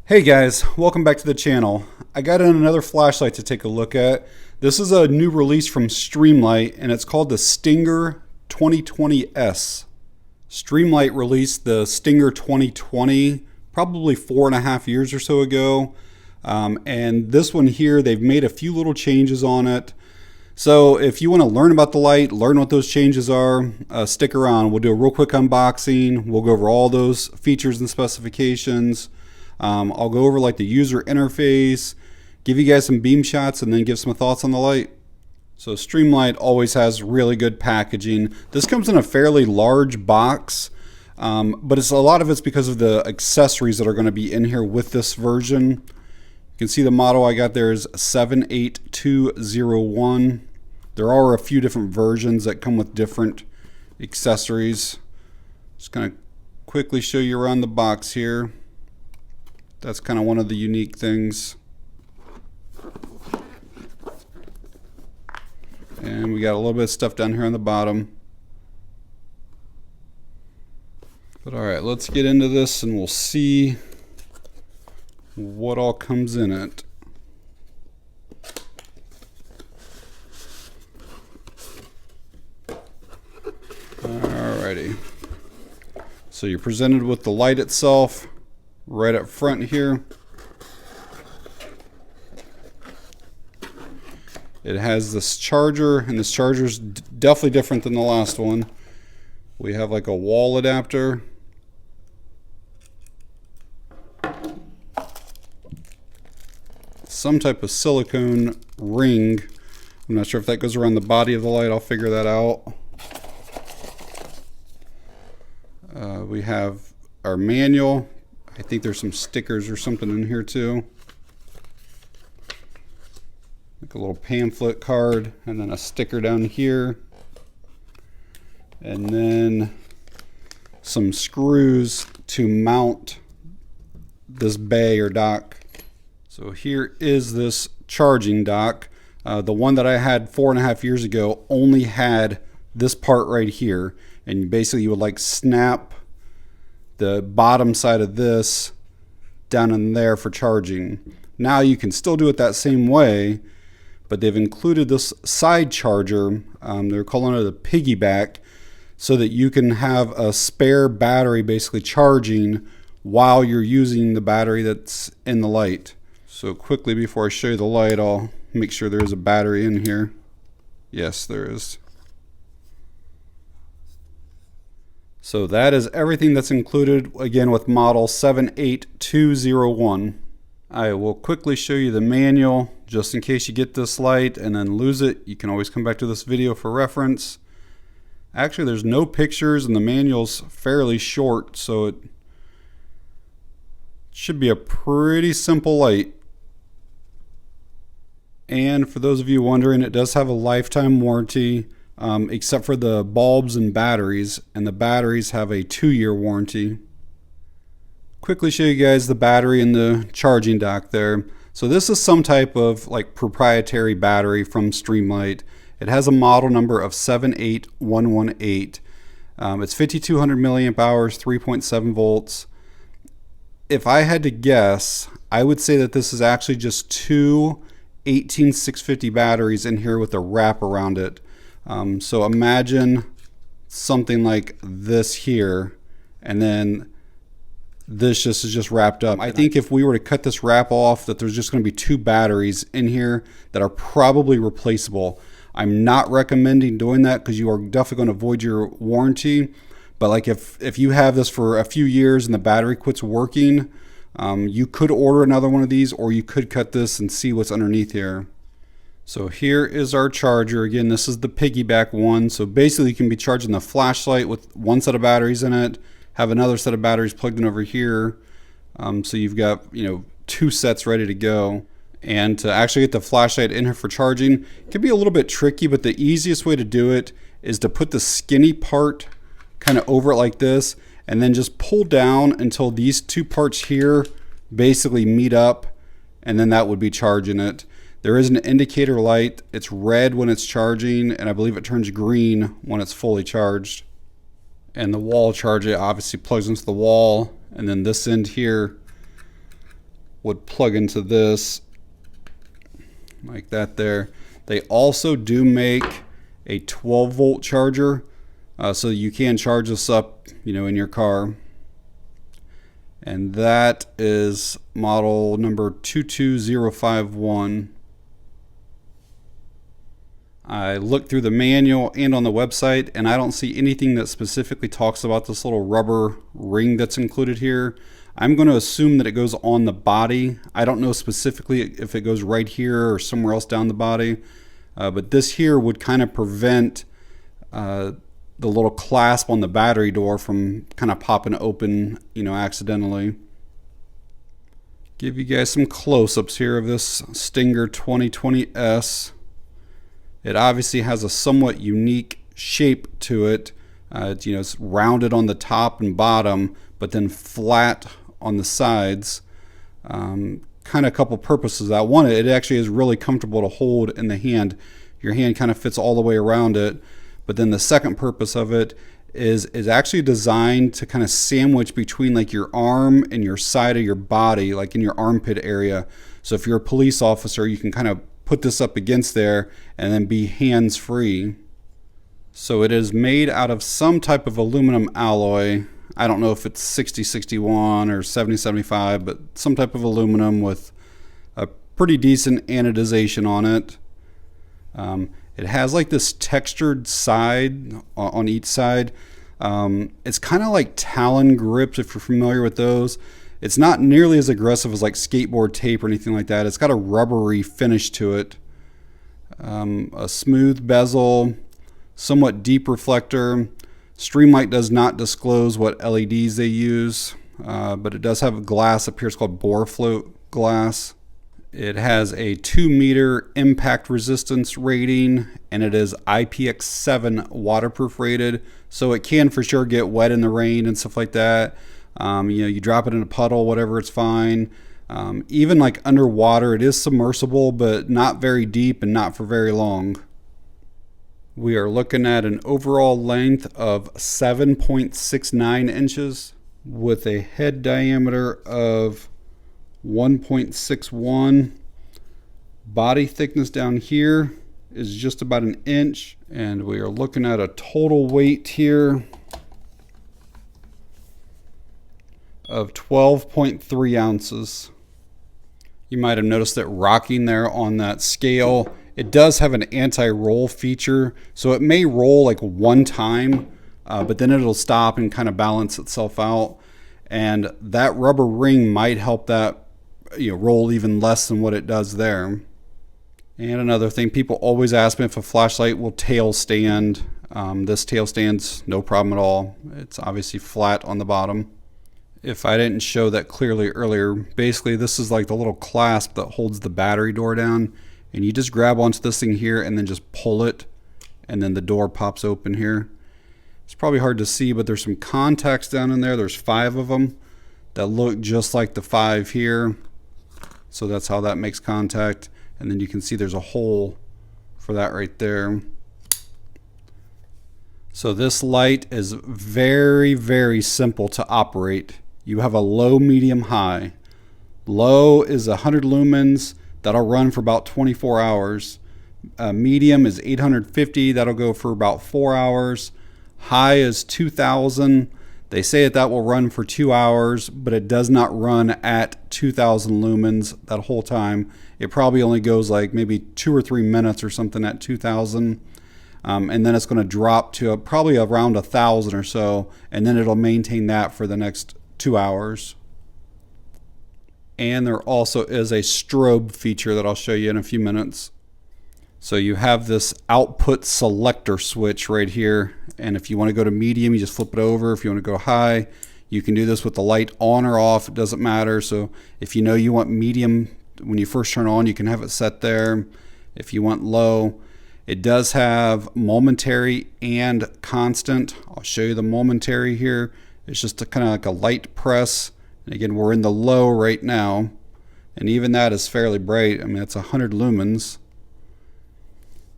Hey guys, welcome back to the channel. I got in another flashlight to take a look at. This is a new release from Streamlight and it's called the Stinger 2020S. Streamlight released the Stinger 2020 probably 4.5 years or so ago. And this one here, they've made a few little changes on it. So if you want to learn about the light, learn what those changes are, stick around. We'll do a real quick unboxing. We'll go over all those features and specifications. I'll go over like the user interface, give you guys some beam shots, and then give some thoughts on the light. So Streamlight always has really good packaging. This comes in a fairly large box, but a lot of it's because of the accessories that are going to be in here with this version. You can see the model I got there is 78201. There are a few different versions that come with different accessories. Just going to quickly show you around the box here. That's kind of one of the unique things. And we got a little bit of stuff down here on the bottom. But alright, let's get into this and we'll see what all comes in it. Alrighty. So you're presented with the light itself. Right up front here, it has this charger, and this charger is definitely different than the last one. We have like a wall adapter, some type of silicone ring. I'm not sure if that goes around the body of the light. I'll figure that out. We have our manual. I think there's some stickers or something in here too. Like a little pamphlet card and then a sticker down here. And then some screws to mount this bay or dock. So here is this charging dock. The one that I had 4.5 years ago only had this part right here. And basically you would like snap the bottom side of this down in there for charging. Now you can still do it that same way, but they've included this side charger. They're calling it a PiggyBack, so that you can have a spare battery basically charging while you're using the battery that's in the light. So quickly before I show you the light, I'll make sure there is a battery in here. Yes, there is. So that is everything that's included, again, with model 78201. I will quickly show you the manual, just in case you get this light and then lose it. You can always come back to this video for reference. Actually, there's no pictures and the manual's fairly short, so it should be a pretty simple light. And for those of you wondering, it does have a lifetime warranty. Except for the bulbs and batteries, and the batteries have a 2-year warranty. Quickly show you guys the battery and the charging dock there. So this is some type of like proprietary battery from Streamlight. It has a model number of 78118. It's 5200 milliamp hours, 3.7 volts. If I had to guess, I would say that this is actually just two 18650 batteries in here with a wrap around it. So imagine something like this here, and then this is just wrapped up. I think if we were to cut this wrap off, that there's just going to be two batteries in here that are probably replaceable. I'm not recommending doing that because you are definitely going to void your warranty. But like if you have this for a few years and the battery quits working, you could order another one of these, or you could cut this and see what's underneath here. So here is our charger. Again, this is the PiggyBack one. So basically you can be charging the flashlight with one set of batteries in it, have another set of batteries plugged in over here. So you've got, two sets ready to go. And to actually get the flashlight in here for charging, it can be a little bit tricky, but the easiest way to do it is to put the skinny part kind of over it like this, and then just pull down until these two parts here basically meet up, and then that would be charging it. There is an indicator light. It's red when it's charging, and I believe it turns green when it's fully charged. And the wall charger obviously plugs into the wall, and then this end here would plug into this like that there. They also do make a 12-volt charger, so you can charge this up, you know, in your car. And that is model number 22051. I looked through the manual and on the website, and I don't see anything that specifically talks about this little rubber ring that's included here. I'm going to assume that it goes on the body. I don't know specifically if it goes right here or somewhere else down the body, but this here would kind of prevent the little clasp on the battery door from kind of popping open, you know, accidentally. Give you guys some close-ups here of this Stinger 2020S. It obviously has a somewhat unique shape to it. You know, it's rounded on the top and bottom, but then flat on the sides. Kind of a couple purposes. One, it actually is really comfortable to hold in the hand. Your hand kind of fits all the way around it. But then the second purpose of it is actually designed to kind of sandwich between like your arm and your side of your body, like in your armpit area. So if you're a police officer, you can kind of put this up against there and then be hands-free. So it is made out of some type of aluminum alloy. I don't know if it's 6061 or 7075, but some type of aluminum with a pretty decent anodization on it. It has like this textured side on each side. It's kind of like Talon grips, if you're familiar with those. It's not nearly as aggressive as like skateboard tape or anything like that. It's got a rubbery finish to it. A smooth bezel, somewhat deep reflector. Streamlight does not disclose what LEDs they use, but it does have glass up here. It's called bore float glass. It has a 2-meter impact resistance rating, and it is IPX7 waterproof rated, so it can for sure get wet in the rain and stuff like that. You know, you drop it in a puddle, whatever, it's fine. Even like underwater, it is submersible, but not very deep and not for very long. We are looking at an overall length of 7.69 inches with a head diameter of 1.61. Body thickness down here is just about an inch, and we are looking at a total weight here of 12.3 ounces. You might have noticed that rocking there on that scale, it does have an anti-roll feature, so it may roll like one time, but then it'll stop and kind of balance itself out, and that rubber ring might help that, you know, roll even less than what it does there. And another thing, people always ask me if a flashlight will tail stand. This tail stands no problem at all. It's obviously flat on the bottom. If I didn't show that clearly earlier, basically this is like the little clasp that holds the battery door down, and you just grab onto this thing here and then just pull it, and then the door pops open here. It's probably hard to see, but there's some contacts down in there. There's 5 of them that look just like the 5 here. So that's how that makes contact. And then you can see there's a hole for that right there. So this light is very, very simple to operate. You have a low, medium, high. Low is 100 lumens. That'll run for about 24 hours. Medium is 850. That'll go for about 4 hours. High is 2000. They say that will run for 2 hours, but it does not run at 2000 lumens that whole time. It probably only goes like maybe 2 or 3 minutes or something at 2000. And then it's going to drop to probably around 1000 or so, and then it'll maintain that for the next 2 hours. And there also is a strobe feature that I'll show you in a few minutes. So you have this output selector switch right here, and if you want to go to medium, you just flip it over. If you want to go high, you can do this with the light on or off. It doesn't matter. So if you know you want medium when you first turn on, you can have it set there. If you want low, it does have momentary and constant. I'll show you the momentary here. It's just kind of like a light press. And again, we're in the low right now, and even that is fairly bright. I mean, it's 100 lumens.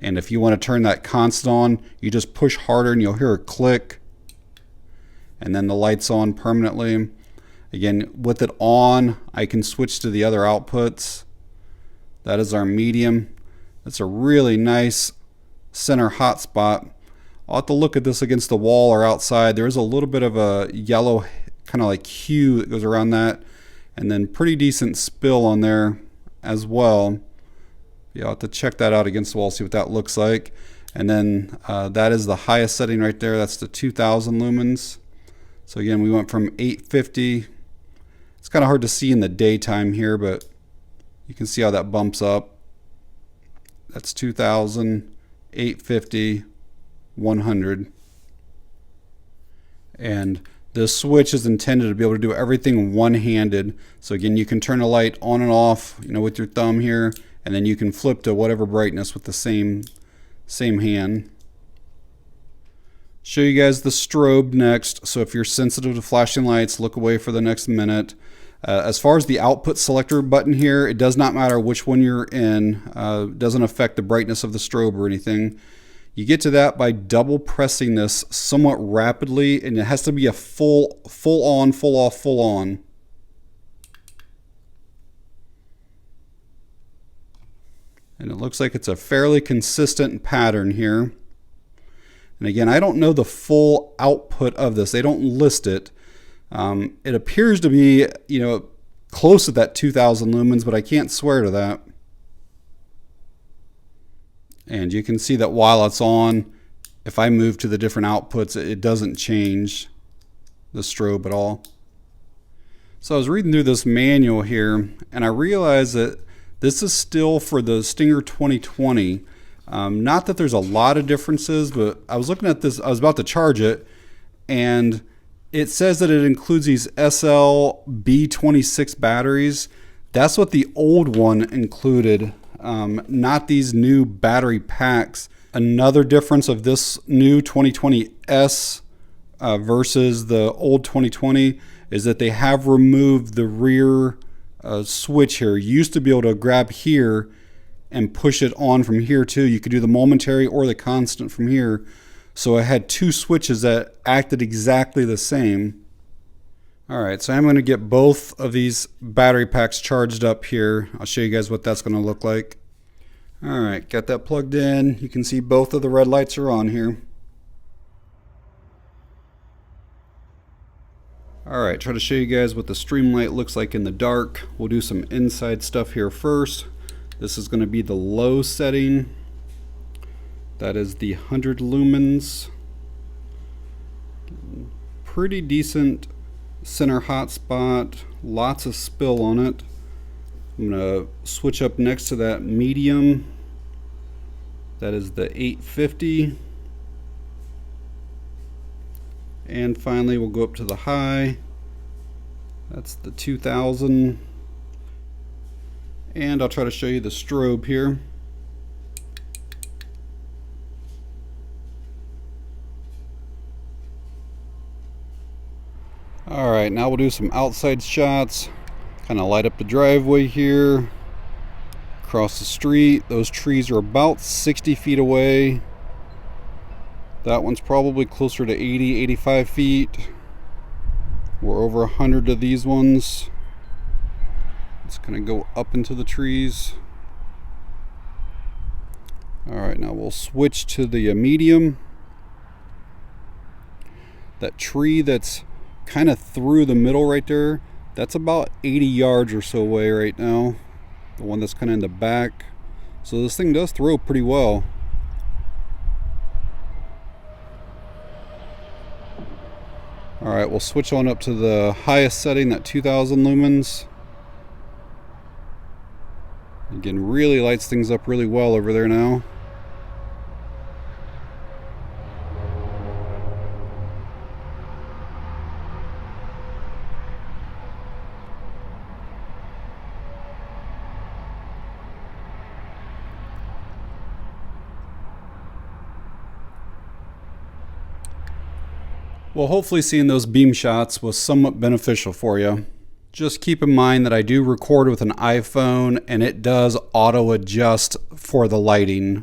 And if you want to turn that constant on, you just push harder and you'll hear a click, and then the light's on permanently. Again, with it on, I can switch to the other outputs. That is our medium. That's a really nice center hotspot. I'll have to look at this against the wall or outside. There is a little bit of a yellow kind of like hue that goes around that, and then pretty decent spill on there as well. Yeah, I'll have to check that out against the wall, see what that looks like. And then that is the highest setting right there. That's the 2000 lumens. So again, we went from 850. It's kind of hard to see in the daytime here, but you can see how that bumps up. That's 2000, 850, 100. And this switch is intended to be able to do everything one-handed. So again, you can turn the light on and off, with your thumb here, and then you can flip to whatever brightness with the same hand. Show you guys the strobe next. So if you're sensitive to flashing lights, look away for the next minute. As far as the output selector button here, it does not matter which one you're in. It doesn't affect the brightness of the strobe or anything. You get to that by double pressing this somewhat rapidly, and it has to be a full on, full off, full on. And it looks like it's a fairly consistent pattern here. And again, I don't know the full output of this. They don't list it. It appears to be, close to that 2000 lumens, but I can't swear to that. And you can see that while it's on, if I move to the different outputs, it doesn't change the strobe at all. So I was reading through this manual here, and I realized that this is still for the Stinger 2020. Not that there's a lot of differences, but I was looking at this, I was about to charge it, and it says that it includes these SL-B26 batteries. That's what the old one included, not these new battery packs. Another difference of this new 2020S versus the old 2020 is that they have removed the rear switch here. You used to be able to grab here and push it on from here too. You could do the momentary or the constant from here. So I had two switches that acted exactly the same. All right, so I'm going to get both of these battery packs charged up here. I'll show you guys what that's going to look like. All right, got that plugged in. You can see both of the red lights are on here. All right, try to show you guys what the Streamlight looks like in the dark. We'll do some inside stuff here first. This is going to be the low setting. That is the 100 lumens. Pretty decent center hotspot, lots of spill on it. I'm going to switch up next to that medium. That is the 850. And finally we'll go up to the high. That's the 2000. And I'll try to show you the strobe here. Alright, now we'll do some outside shots. Kind of light up the driveway here. Across the street. Those trees are about 60 feet away. That one's probably closer to 80, 85 feet. We're over 100 of these ones. It's going to go up into the trees. Alright, now we'll switch to the medium. That tree that's kind of through the middle right there, that's about 80 yards or so away right now. The one that's kind of in the back. So this thing does throw pretty well. Alright, we'll switch on up to the highest setting, that 2000 lumens. Again, really lights things up really well over there now. Well, hopefully seeing those beam shots was somewhat beneficial for you. Just keep in mind that I do record with an iPhone and it does auto adjust for the lighting.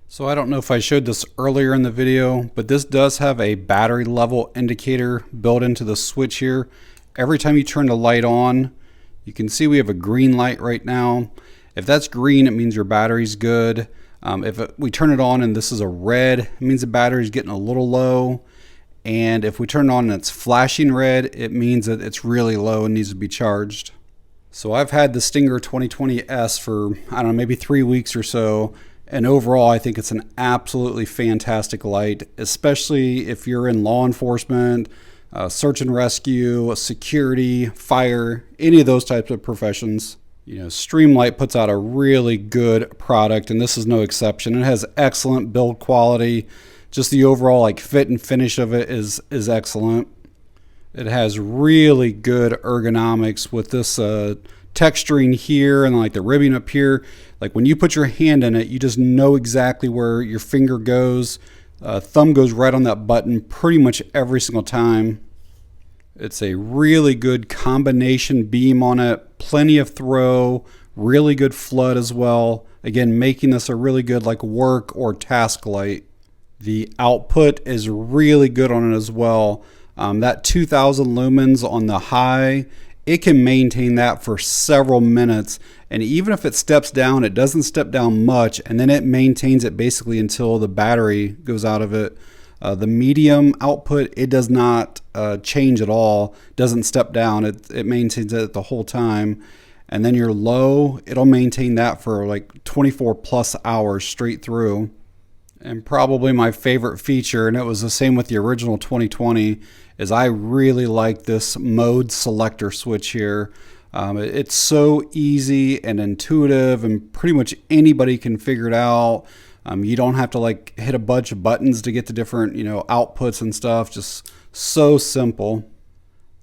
So I don't know if I showed this earlier in the video, but this does have a battery level indicator built into the switch here. every time you turn the light on, you can see we have a green light right now. If that's green, it means your battery's good. We turn it on and this is a red, it means the battery's getting a little low. And if we turn it on and it's flashing red, it means that it's really low and needs to be charged. So I've had the Stinger 2020S for, I don't know, maybe 3 weeks or so. And overall, I think it's an absolutely fantastic light, especially if you're in law enforcement, search and rescue, security, fire, any of those types of professions. You know, Streamlight puts out a really good product, and this is no exception. It has excellent build quality. Just the overall like fit and finish of it is excellent. It has really good ergonomics with this texturing here and like the ribbing up here. Like when you put your hand in it, you just know exactly where your finger goes. Thumb goes right on that button pretty much every single time. It's a really good combination beam on it, plenty of throw, really good flood as well. Again, making this a really good like work or task light. The output is really good on it as well. That 2000 lumens on the high, it can maintain that for several minutes. And even if it steps down, it doesn't step down much. And then it maintains it basically until the battery goes out of it. The medium output, it does not change at all. Doesn't step down. It maintains it the whole time. And then your low, it'll maintain that for like 24 plus hours straight through. And probably my favorite feature, and it was the same with the original 2020, is I really like this mode selector switch here. It's so easy and intuitive, and pretty much anybody can figure it out. You don't have to like hit a bunch of buttons to get to different, outputs and stuff. Just so simple.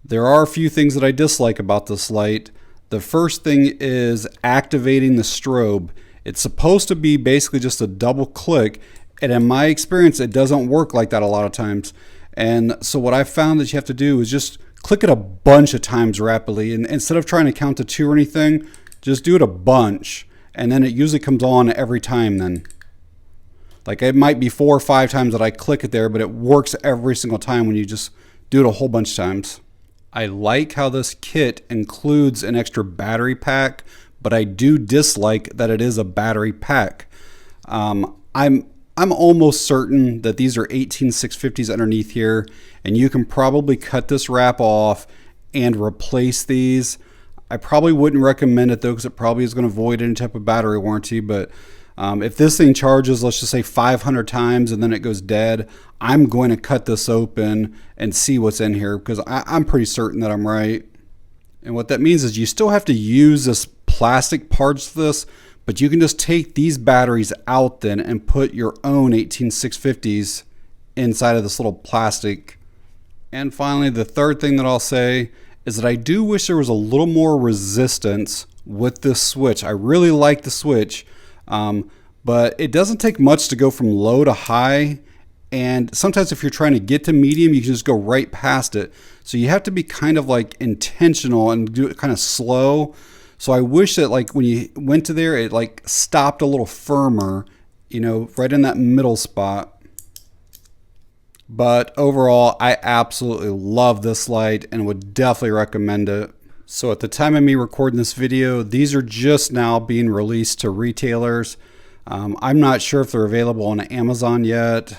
There are a few things that I dislike about this light. The first thing is activating the strobe. It's supposed to be basically just a double click, and in my experience, it doesn't work like that a lot of times. And so what I found that you have to do is just click it a bunch of times rapidly. And instead of trying to count to 2 or anything, just do it a bunch. And then it usually comes on every time then. Like it might be 4 or 5 times that I click it there, but it works every single time when you just do it a whole bunch of times. I like how this kit includes an extra battery pack, but I do dislike that it is a battery pack. I'm almost certain that these are 18650s underneath here, and you can probably cut this wrap off and replace these. I probably wouldn't recommend it though, because it probably is going to void any type of battery warranty. But if this thing charges, let's just say 500 times and then it goes dead, I'm going to cut this open and see what's in here, because I'm pretty certain that I'm right. And what that means is you still have to use this plastic parts for this, but you can just take these batteries out then and put your own 18650s inside of this little plastic. And finally, the third thing that I'll say is that I do wish there was a little more resistance with this switch. I really like the switch, but it doesn't take much to go from low to high. And sometimes if you're trying to get to medium, you can just go right past it. So you have to be kind of like intentional and do it kind of slow. So I wish that like when you went to there, it like stopped a little firmer, right in that middle spot. But overall, I absolutely love this light and would definitely recommend it. So at the time of me recording this video, these are just now being released to retailers. I'm not sure if they're available on Amazon yet.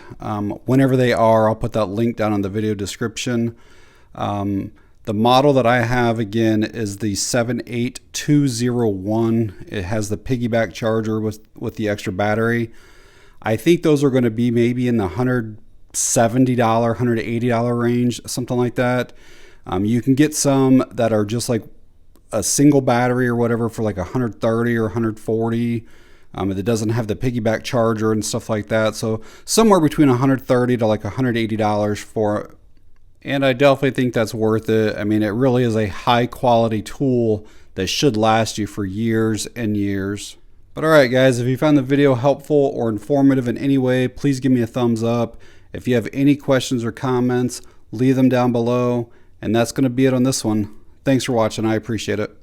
Whenever they are, I'll put that link down in the video description. The model that I have, again, is the 78201. It has the PiggyBack charger with the extra battery. I think those are going to be maybe in the $170, $180 range, something like that. You can get some that are just like a single battery or whatever for like 130 or 140. It doesn't have the PiggyBack charger and stuff like that. So somewhere between 130 to like $180 for it. And I definitely think that's worth it. I mean, it really is a high quality tool that should last you for years and years. But all right, guys, if you found the video helpful or informative in any way, please give me a thumbs up. If you have any questions or comments, leave them down below. And that's going to be it on this one. Thanks for watching. I appreciate it.